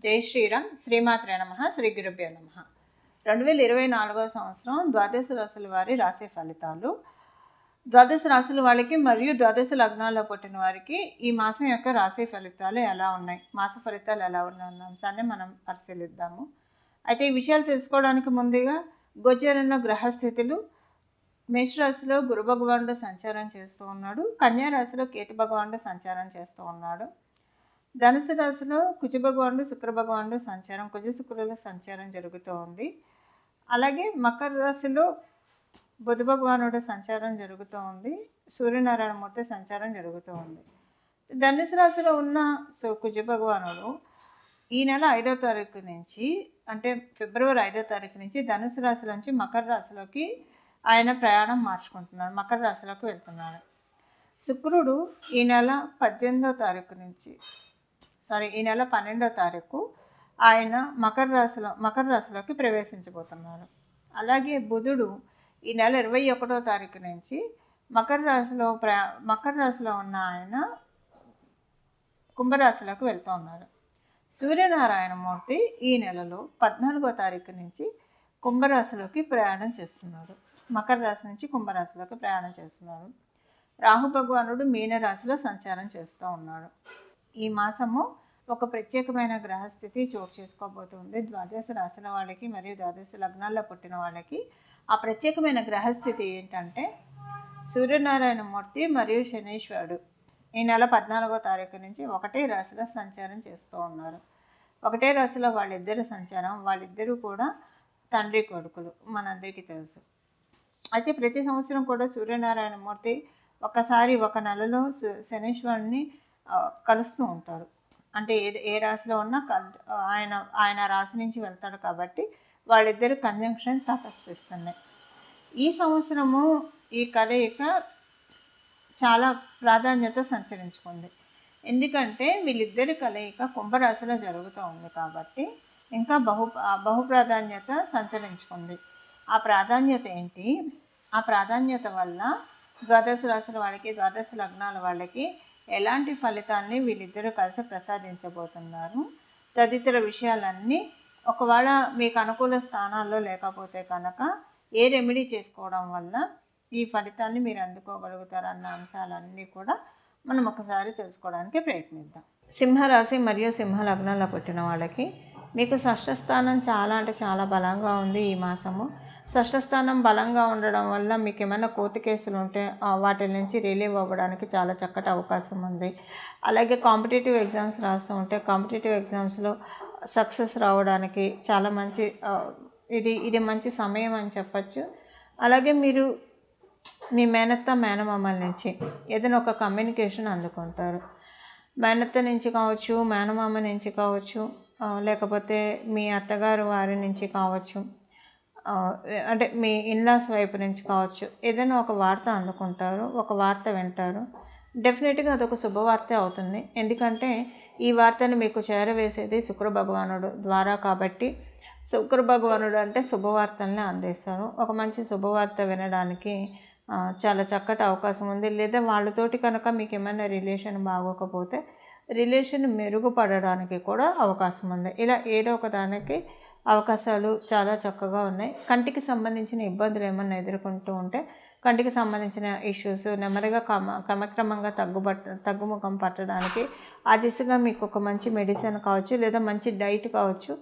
జై శ్రీరామ్. శ్రీమాత్రే నమః. శ్రీ గురుభ్యో నమః. 2024 సంవత్సరం ద్వాదశ రాశుల వారి రాశి ఫలితాలు. ద్వాదశ రాశుల వాళ్ళకి మరియు ద్వాదశ లగ్నాల్లో పుట్టిన వారికి ఈ మాసం యొక్క రాశి ఫలితాలు ఎలా ఉన్నాయి, మాస ఫలితాలు ఎలా ఉన్నాయి అన్న అంశాన్ని మనం పరిశీలిద్దాము. అయితే ఈ విషయాలు తెలుసుకోవడానికి ముందుగా గోచరంలో గ్రహస్థితులు. మేషరాశిలో గురు భగవానుడు సంచారం చేస్తూ ఉన్నాడు. కన్యా రాశిలో కేతు భగవానుడు సంచారం చేస్తూ ఉన్నాడు. ధనుసు రాశిలో కుజ భగవానుడు శుక్ర భగవానుడు సంచారం, కుజ శుక్రుల సంచారం జరుగుతూ ఉంది. అలాగే మకర రాశిలో బుధ భగవానుడు సంచారం జరుగుతూ ఉంది. సూర్యనారాయణ మూర్తి సంచారం జరుగుతూ ఉంది. ధనుసు రాశిలో ఉన్న కుజ భగవానుడు ఈ నెల 5వ తారీఖు నుంచి, అంటే ఫిబ్రవరి 5వ తారీఖు నుంచి ధనుసు రాశిలోంచి మకర రాశిలోకి ఆయన ప్రయాణం మార్చుకుంటున్నాడు, మకర రాశిలోకి వెళ్తున్నాడు. శుక్రుడు ఈ నెల 18వ తారీఖు నుంచి ఈ నెల 12వ తారీఖు ఆయన మకర రాశిలోకి ప్రవేశించబోతున్నారు. అలాగే బుధుడు ఈ నెల 21వ తారీఖు నుంచి మకర రాశిలో ఉన్న ఆయన కుంభరాశిలోకి వెళ్తూ ఉన్నారు. సూర్యనారాయణ మూర్తి ఈ నెలలో 14వ తారీఖు నుంచి కుంభరాశిలోకి ప్రయాణం చేస్తున్నారు, మకర రాశి నుంచి కుంభరాశిలోకి ప్రయాణం చేస్తున్నారు. రాహు భగవానుడు మీనరాశిలో సంచారం చేస్తూ ఉన్నాడు. ఈ మాసము ఒక ప్రత్యేకమైన గ్రహస్థితి చోటు చేసుకోబోతుంది ద్వాదశ రాశుల వాళ్ళకి మరియు ద్వాదశ లగ్నాల్లో పుట్టిన వాళ్ళకి. ఆ ప్రత్యేకమైన గ్రహస్థితి ఏంటంటే సూర్యనారాయణ మూర్తి మరియు శనీశ్వరుడు ఈ నెల 14వ తారీఖు నుంచి ఒకటే రాశిలో సంచారం చేస్తూ ఉన్నారు. ఒకటే రాశిలో వాళ్ళిద్దరు సంచారం, వాళ్ళిద్దరూ కూడా తండ్రి కొడుకులు, మనందరికీ తెలుసు. అయితే ప్రతి సంవత్సరం కూడా సూర్యనారాయణ మూర్తి ఒకసారి ఒక నెలలో శనీశ్వరుని కలుస్తూ ఉంటాడు. అంటే ఏ రాశిలో ఉన్నా ఆయన రాశి నుంచి వెళ్తాడు కాబట్టి వాళ్ళిద్దరు కంజంక్షన్ తటస్థిస్తున్నాయి. ఈ సంవత్సరము ఈ కలయిక చాలా ప్రాధాన్యత సంచరించుకుంది. ఎందుకంటే వీళ్ళిద్దరి కలయిక కుంభరాశిలో జరుగుతూ ఉంది కాబట్టి ఇంకా బహు ప్రాధాన్యత సంచరించుకుంది. ఆ ప్రాధాన్యత ఏంటి? ఆ ప్రాధాన్యత వల్ల ద్వాదశ రాశుల వాళ్ళకి, ద్వాదశ లగ్నాల వాళ్ళకి ఎలాంటి ఫలితాన్ని వీళ్ళిద్దరూ కలిసి ప్రసాదించబోతున్నారు తదితర విషయాలన్నీ, ఒకవేళ మీకు అనుకూల స్థానాల్లో లేకపోతే కనుక ఏ రెమెడీ చేసుకోవడం వల్ల ఈ ఫలితాన్ని మీరు అందుకోగలుగుతారన్న అంశాలన్నీ కూడా మనం ఒకసారి తెలుసుకోవడానికి ప్రయత్నిద్దాం. సింహరాశి మరియు సింహ లగ్నాల్లో పుట్టిన వాళ్ళకి మీకు షష్ఠ స్థానం చాలా అంటే చాలా బలంగా ఉంది. ఈ మాసము షష్ఠ స్థానం బలంగా ఉండడం వల్ల మీకు ఏమైనా కోర్టు కేసులు ఉంటే వాటి నుంచి రిలీవ్ అవ్వడానికి చాలా చక్కటి అవకాశం ఉంది. అలాగే కాంపిటేటివ్ ఎగ్జామ్స్ రాస్తూ ఉంటే కాంపిటేటివ్ ఎగ్జామ్స్లో సక్సెస్ రావడానికి చాలా మంచి ఇది మంచి సమయం అని చెప్పచ్చు. అలాగే మీరు మీ మేనత్త మేనమామల నుంచి ఏదైనా ఒక కమ్యూనికేషన్ అందుకుంటారు. మేనత్త నుంచి కావచ్చు, మేనమామ నుంచి కావచ్చు, లేకపోతే మీ అత్తగారు వారి నుంచి కావచ్చు, అంటే మీ ఇన్లాస్ వైపు నుంచి కావచ్చు, ఏదైనా ఒక వార్త అందుకుంటారు, ఒక వార్త వింటారు. డెఫినెట్గా అదొక శుభవార్త అవుతుంది. ఎందుకంటే ఈ వార్తను మీకు చేరవేసేది శుక్ర భగవానుడు ద్వారా కాబట్టి శుక్ర భగవానుడు అంటే శుభవార్తల్ని అందిస్తారు. ఒక మంచి శుభవార్త వినడానికి చాలా చక్కటి అవకాశం ఉంది. లేదా వాళ్ళతోటి కనుక మీకు ఏమైనా రిలేషన్ బాగోకపోతే రిలేషన్ మెరుగుపడడానికి కూడా అవకాశం ఉంది. ఇలా ఏదో ఒక దానికి అవకాశాలు చాలా చక్కగా ఉన్నాయి. కంటికి సంబంధించిన ఇబ్బందులు ఏమన్నా ఎదుర్కొంటూ ఉంటే కంటికి సంబంధించిన ఇష్యూస్ నెమ్మదిగా క్రమక్రమంగా తగ్గుముఖం పట్టడానికి ఆ దిశగా మీకు ఒక మంచి మెడిసిన్ కావచ్చు, లేదా మంచి డైట్ కావచ్చు,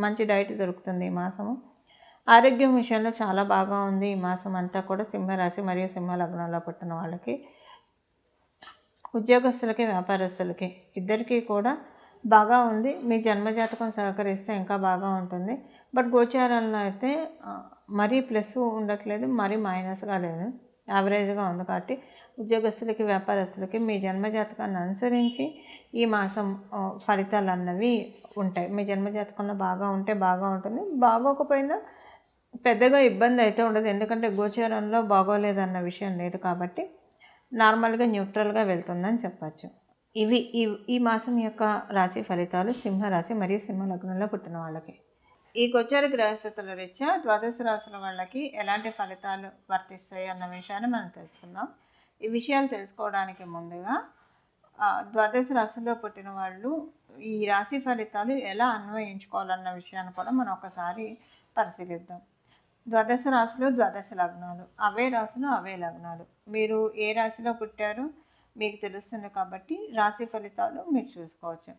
మంచి డైట్ దొరుకుతుంది ఈ మాసము. ఆరోగ్యం విషయంలో చాలా బాగా ఉంది ఈ మాసం అంతా కూడా సింహరాశి మరియు సింహ లగ్నంలో పుట్టిన వాళ్ళకి. ఉద్యోగస్తులకి, వ్యాపారస్తులకి ఇద్దరికీ కూడా బాగా ఉంది. మీ జన్మజాతకం సహకరిస్తే ఇంకా బాగా ఉంటుంది. బట్ గోచారంలో అయితే మరీ ప్లస్ ఉండట్లేదు, మరీ మైనస్గా లేదు, యావరేజ్గా ఉంది. కాబట్టి ఉద్యోగస్తులకి, వ్యాపారస్తులకి మీ జన్మజాతకాన్ని అనుసరించి ఈ మాసం ఫలితాలు అన్నవి ఉంటాయి. మీ జన్మజాతకంలో బాగా ఉంటే బాగా ఉంటుంది, బాగోకపోయినా పెద్దగా ఇబ్బంది అయితే ఉండదు. ఎందుకంటే గోచారంలో బాగోలేదన్న విషయం లేదు కాబట్టి నార్మల్గా న్యూట్రల్గా వెళ్తుందని చెప్పచ్చు. ఇవి ఈ మాసం యొక్క రాశి ఫలితాలు సింహరాశి మరియు సింహ లగ్నంలో పుట్టిన వాళ్ళకి. ఈ గోచార గ్రహస్థితుల రీత్యా ద్వాదశ రాశుల వాళ్ళకి ఎలాంటి ఫలితాలు వర్తిస్తాయి అన్న విషయాన్ని మనం తెలుసుకుందాం. ఈ విషయాలు తెలుసుకోవడానికి ముందుగా ద్వాదశ రాశుల్లో పుట్టిన వాళ్ళు ఈ రాశి ఫలితాలు ఎలా అన్వయించుకోవాలన్న విషయాన్ని కూడా మనం ఒకసారి పరిశీలిద్దాం. ద్వాదశ రాశులు ద్వాదశ లగ్నాలు, అవే రాశులు అవే లగ్నాలు. మీరు ఏ రాశిలో పుట్టారో మీకు తెలుస్తుంది కాబట్టి రాశి ఫలితాలు మీరు చూసుకోవచ్చు.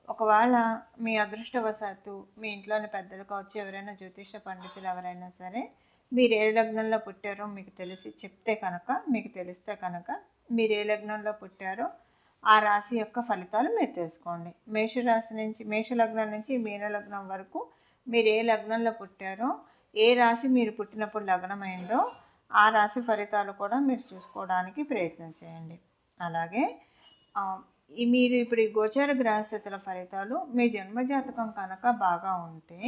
ఒకవేళ మీ అదృష్టవశాత్తు మీ ఇంట్లోని పెద్దలు కావచ్చు, ఎవరైనా జ్యోతిష పండితులు ఎవరైనా సరే మీరు ఏ లగ్నంలో పుట్టారో మీకు తెలిస్తే కనుక మీరు ఏ లగ్నంలో పుట్టారో ఆ రాశి యొక్క ఫలితాలు మీరు తెలుసుకోండి. మేష లగ్నం నుంచి మీన లగ్నం వరకు మీరు ఏ లగ్నంలో పుట్టారో, ఏ రాశి మీరు పుట్టినప్పుడు లగ్నమైందో ఆ రాశి ఫలితాలు కూడా మీరు చూసుకోవడానికి ప్రయత్నం చేయండి. అలాగే మీరు ఇప్పుడు ఈ గోచార గ్రహస్థితుల ఫలితాలు మీ జన్మజాతకం కనుక బాగా ఉంటే,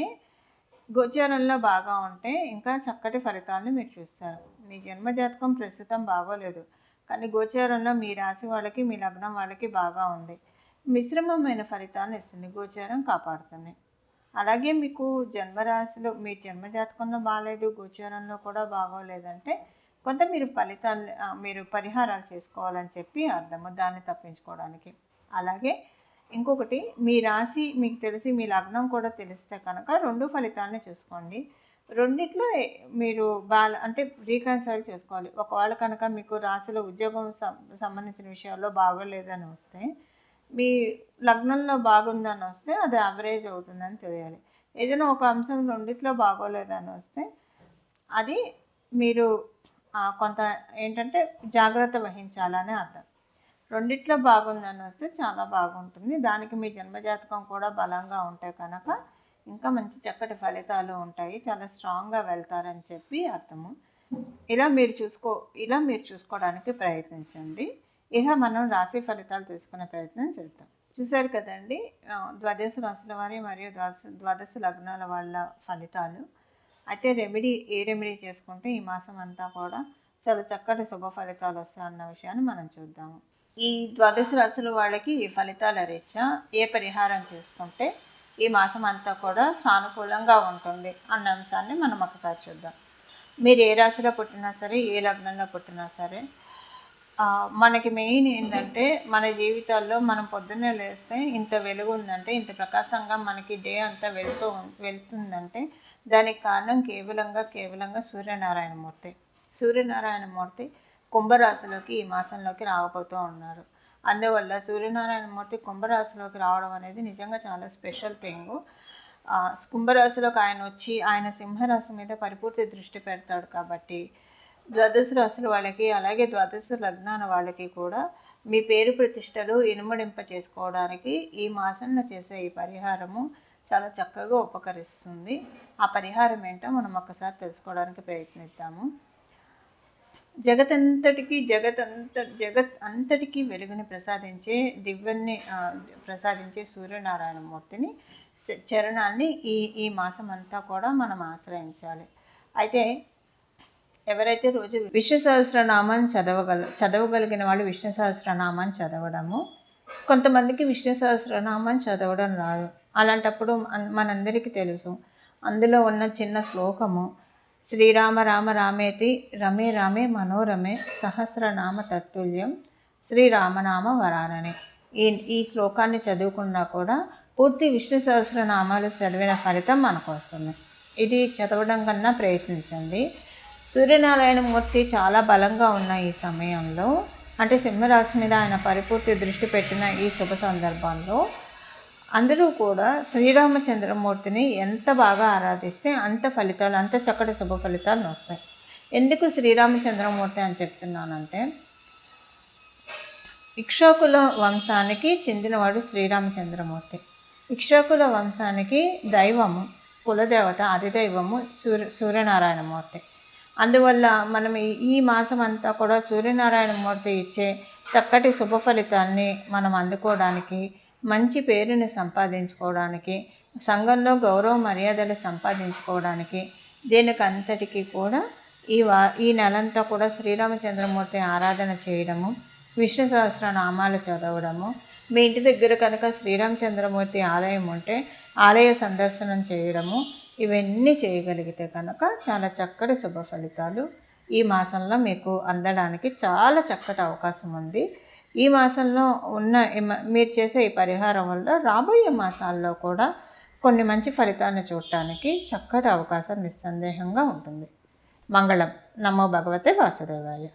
గోచారంలో బాగా ఉంటే ఇంకా చక్కటి ఫలితాలను మీరు చూస్తారు. మీ జన్మజాతకం ప్రస్తుతం బాగోలేదు, కానీ గోచారంలో మీ రాశి వాళ్ళకి మీ లగ్నం వాళ్ళకి బాగా ఉంది, మిశ్రమమైన ఫలితాలను ఇస్తుంది, గోచారం కాపాడుతుంది. అలాగే మీకు జన్మరాశిలో మీ జన్మజాతకంలో బాగాలేదు, గోచారంలో కూడా బాగోలేదంటే కొంత మీరు పరిహారాలు చేసుకోవాలని చెప్పి అర్థము, దాన్ని తప్పించుకోవడానికి. అలాగే ఇంకొకటి, మీ రాశి మీకు తెలిసి మీ లగ్నం కూడా తెలిస్తే కనుక 2 ఫలితాలని చూసుకోండి. రెండిట్లో మీరు అంటే రీకన్సైల్ చేసుకోవాలి. ఒకవేళ కనుక మీకు రాశిలో ఉద్యోగం సంబంధించిన విషయాల్లో బాగోలేదని వస్తే, మీ లగ్నంలో బాగుందని వస్తే అది యావరేజ్ అవుతుందని తెలియాలి. ఏదైనా ఒక అంశం రెండిట్లో బాగోలేదని వస్తే అది మీరు కొంత ఏంటంటే జాగ్రత్త వహించాలని అర్థం. రెండిట్లో బాగుందని వస్తే చాలా బాగుంటుంది. దానికి మీ జన్మజాతకం కూడా బలంగా ఉంటే కనుక ఇంకా మంచి చక్కటి ఫలితాలు ఉంటాయి, చాలా స్ట్రాంగ్గా వెళ్తారని చెప్పి అర్థము. ఇలా మీరు చూసుకోవడానికి ప్రయత్నించండి. ఇక మనం రాశి ఫలితాలు తీసుకునే ప్రయత్నం చేద్దాం. చూశారు కదండి, ద్వాదశ రాశుల వారి మరియు ద్వాదశ లగ్నాల వాళ్ళ ఫలితాలు. అయితే ఏ రెమెడీ చేసుకుంటే ఈ మాసం అంతా కూడా చాలా చక్కటి శుభ ఫలితాలు వస్తాయన్న విషయాన్ని మనం చూద్దాము. ఈ ద్వాదశ రాశుల వాళ్ళకి ఈ ఫలితాల రీత్యా ఏ పరిహారం చేసుకుంటే ఈ మాసం అంతా కూడా సానుకూలంగా ఉంటుంది అన్న అంశాన్ని మనం ఒకసారి చూద్దాం. మీరు ఏ రాశిలో పుట్టినా సరే, ఏ లగ్నంలో పుట్టినా సరే, మనకి మెయిన్ ఏంటంటే మన జీవితాల్లో మనం పొద్దున్నే లేస్తే ఇంత వెలుగు ఉందంటే, ఇంత ప్రకాశంగా మనకి డే అంతా వెళ్తుందంటే దానికి కారణం కేవలంగా సూర్యనారాయణమూర్తి కుంభరాశిలోకి ఈ మాసంలోకి రాకపోతూ ఉన్నారు. అందువల్ల సూర్యనారాయణమూర్తి కుంభరాశిలోకి రావడం అనేది నిజంగా చాలా స్పెషల్ థింగ్. కుంభరాశిలోకి ఆయన వచ్చి ఆయన సింహరాశి మీద పరిపూర్తి దృష్టి పెడతాడు కాబట్టి ద్వాదశ రాశుల వాళ్ళకి, అలాగే ద్వాదశ లగ్నాల వాళ్ళకి కూడా మీ పేరు ప్రతిష్టలు ఇనుమడింప చేసుకోవడానికి ఈ మాసంలో చేసే ఈ పరిహారము చాలా చక్కగా ఉపకరిస్తుంది. ఆ పరిహారం ఏంటో మనం ఒక్కసారి తెలుసుకోవడానికి ప్రయత్నిద్దాము. జగత్ అంతటికీ వెలుగుని ప్రసాదించే సూర్యనారాయణమూర్తిని చరణాన్ని ఈ మాసం అంతా కూడా మనం ఆశ్రయించాలి. అయితే ఎవరైతే రోజు విష్ణు సహస్రనామాన్ని చదవగలిగిన వాళ్ళు విష్ణు సహస్రనామాన్ని చదవడము, కొంతమందికి విష్ణు సహస్రనామాన్ని చదవడం రాదు. అలాంటప్పుడు మనందరికీ తెలుసు, అందులో ఉన్న చిన్న శ్లోకము శ్రీరామ రామ రామేతి రమే రామే మనోరమే సహస్రనామ తత్తుల్యం శ్రీరామనామ వరానని. ఈ శ్లోకాన్ని చదువుకున్నా కూడా పూర్తి విష్ణు సహస్రనామాలు చదివిన ఫలితం మనకు వస్తుంది. ఇది చదవడం కన్నా ప్రయత్నించండి. సూర్యనారాయణమూర్తి చాలా బలంగా ఉన్న ఈ సమయంలో, అంటే సింహరాశి మీద ఆయన పరిపూర్తి దృష్టి పెట్టిన ఈ శుభ సందర్భంలో అందరూ కూడా శ్రీరామచంద్రమూర్తిని ఎంత బాగా ఆరాధిస్తే అంత చక్కటి శుభ ఫలితాలు వస్తాయి. ఎందుకు శ్రీరామచంద్రమూర్తి అని చెప్తున్నానంటే, ఇక్ష్వాకుల వంశానికి చెందినవాడు శ్రీరామచంద్రమూర్తి. ఇక్ష్వాకుల వంశానికి దైవము, కులదేవత, అధిదైవము సూర్యనారాయణమూర్తి. అందువల్ల మనం ఈ మాసం అంతా కూడా సూర్యనారాయణమూర్తి ఇచ్చే చక్కటి శుభ ఫలితాన్ని మనం అందుకోవడానికి, మంచి పేరుని సంపాదించుకోవడానికి, సంఘంలో గౌరవ మర్యాదలు సంపాదించుకోవడానికి, దీనికంతటికీ కూడా ఈ నెలంతా కూడా శ్రీరామచంద్రమూర్తి ఆరాధన చేయడము, విష్ణు సహస్రనామాలు చదవడము, మీ ఇంటి దగ్గర కనుక శ్రీరామచంద్రమూర్తి ఆలయం ఉంటే ఆలయ సందర్శనం చేయడము, ఇవన్నీ చేయగలిగితే కనుక చాలా చక్కటి శుభ ఫలితాలు ఈ మాసంలో మీకు అందడానికి చాలా చక్కటి అవకాశం ఉంది. ఈ మాసంలో మీరు చేసే ఈ పరిహారం వల్ల రాబోయే మాసాల్లో కూడా కొన్ని మంచి ఫలితాలను చూడటానికి చక్కటి అవకాశం నిస్సందేహంగా ఉంటుంది. మంగళం. నమో భగవతే వాసుదేవాయ.